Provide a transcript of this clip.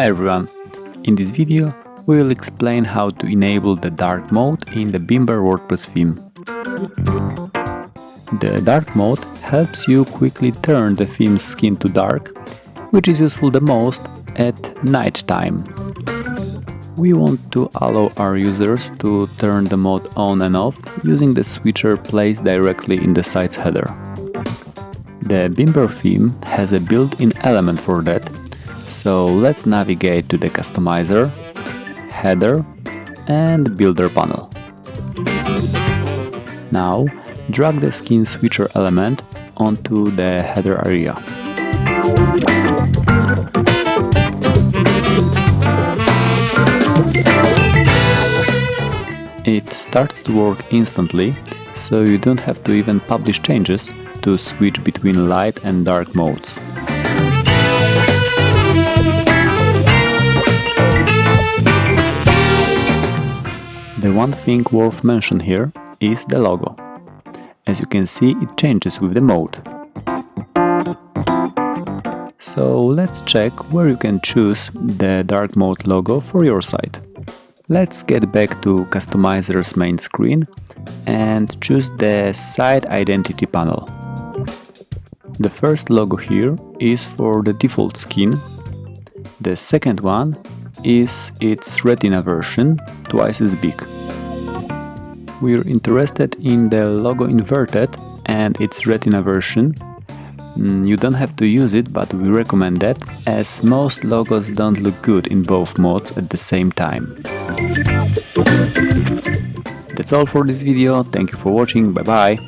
Hi everyone! In this video we will explain how to enable the dark mode in the Bimber WordPress theme. The dark mode helps you quickly turn the theme's skin to dark, which is useful the most at night time. We want to allow our users to turn the mode on and off using the switcher placed directly in the site's header. The Bimber theme has a built-in element for that, so let's navigate to the Customizer, Header and Builder panel. Now drag the skin switcher element onto the header area. It starts to work instantly, so you don't have to even publish changes to switch between light and dark modes. The one thing worth mention here is the logo. As you can see, it changes with the mode. So let's check where you can choose the dark mode logo for your site. Let's get back to Customizer's main screen and choose the Site Identity panel. The first logo here is for the default skin. The second one is its Retina version, twice as big. We're interested in the logo inverted and its Retina version. You don't have to use it, but we recommend that, as most logos don't look good in both modes at the same time. That's all for this video, thank you for watching, bye bye!